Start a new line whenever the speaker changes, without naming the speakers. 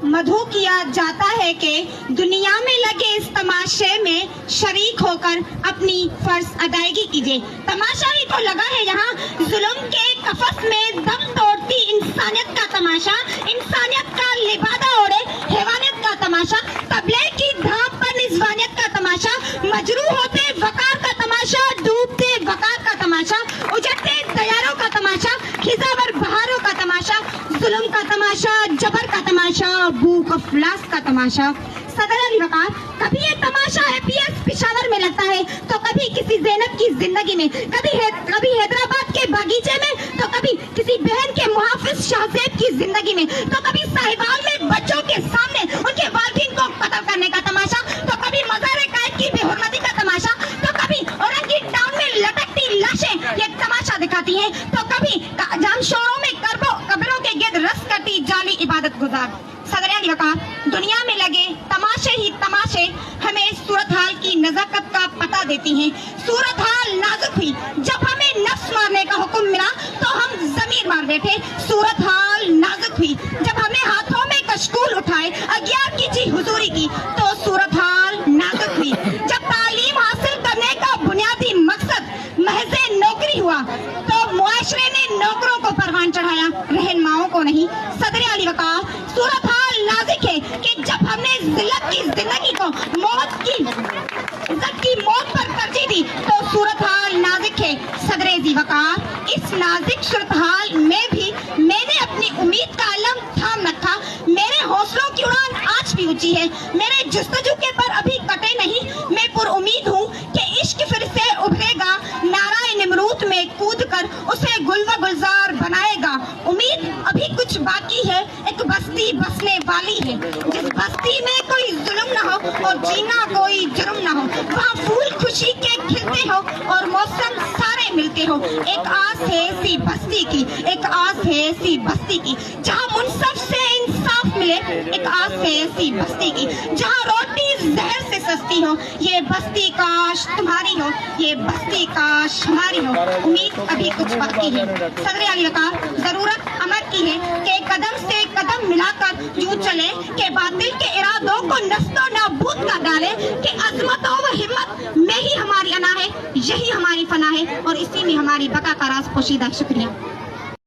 मधु किया जाता है कि दुनिया में लगे इस तमाशे में शरीक होकर अपनी फर्ज अदायगी कीजिए। तमाशा ही तो लगा है यहाँ, जुल्म के कफस में दम तोड़ती इंसानियत का तमाशा, इंसानियत का लिबादा ओढ़े हैवानियत का तमाशा, तबले की धाप पर निज़वानियत का तमाशा, मजरू होते वकार का तमाशा, डूबते वकार का तमाशा, उजड़ते तैयारों का तमाशा, खिजावर बहारों का तमाशा, जुल्म का तमाशा, जबर का तमाशा, भूख अफलास का तमाशा। सदर अली वकार, कभी ये तमाशा हैप्पीएस पिशावर में लगता है तो कभी किसी ज़ैनब की जिंदगी में, कभी हैदराबाद के बागीचे में तो कभी किसी बहन के मुहाफिज शाहजेब की जिंदगी में, तो कभी साहिवाल में बच्चों के सामने उनके वालिदैन को कत्ल करने का तमाशा, तो कभी मज़ार कायद की बेहुरमती का तमाशा, तो कभी औरंगी टाउन में लटकती लाशें ये तमाशा दिखाती हैं, तो कभी जानशोरों में कब्रों के गिर्द रस करती जाली इबादत गुजार। सदर अली वकार, दुनिया में लगे तमाशे ही तमाशे हमें सूरत हाल की नजाकत का पता देती हैं। सूरत हाल नाजुक हुई जब हमें नफ्स मारने का हुक्म मिला तो हम जमीर मार बैठे। सूरत हाल नाजुक हुई जब हमने हाथों में कशकूल उठाए अगियार की जी हुजूरी की तो सूरत हाल नाजुक हुई। जब तालीम हासिल करने का बुनियादी मकसद महज़ नौकरी हुआ तो मुआशरे ने नौकरों को परवान चढ़ाया, रहनुमाओं को नहीं। सदर अली वकार, सूरत हाल नाजुक है कि जब हमने जिल्लत की जिंदगी को इज्जत की मौत पर तरजीह दी तो सूरत हाल नाजुक है। सदर जी वकार, इस नाजुक सूरत हाल में भी मैंने अपनी उम्मीद का अलम थाम रखा। मेरे हौसलों की उड़ान आज भी ऊंची है, मेरे जुस्तजू के पर अभी कटे नहीं। मैं पुरुम्मीद हूँ कि इश्क फिर से उभरेगा, नाराए निमरूद में कूद कर उसे गुलवा गुलजार बनाएगा। उम्मीद अभी कुछ बाकी है, एक बस्ती बसने वाली है जिस बस्ती में कोई जुल्म न हो और जीना कोई जुर्म न हो, वहाँ फूल खुशी के खिलते हो और मौसम सारे मिलते हो। एक आस है ऐसी बस्ती की, एक आस है ऐसी बस्ती की जहाँ मुनसफ से इंसाफ मिले। एक आस है ऐसी बस्ती की जहाँ रोटी जहर से सस्ती हो। ये बस्ती काश तुम्हारी हो, ये बस्ती काश हमारी हो। उम्मीद अभी कुछ बाकी है। सदर अली वकार, जरूरत अमर की है कि कदम से कदम मिलाकर यूं चले कि बातिल के इरादों को नस्तो नाबूद कर डाले कि अजमतों व हिम्मत में ही हमारी अना है, यही हमारी फना है और इसी में हमारी बका का राज पोशीदा। शुक्रिया।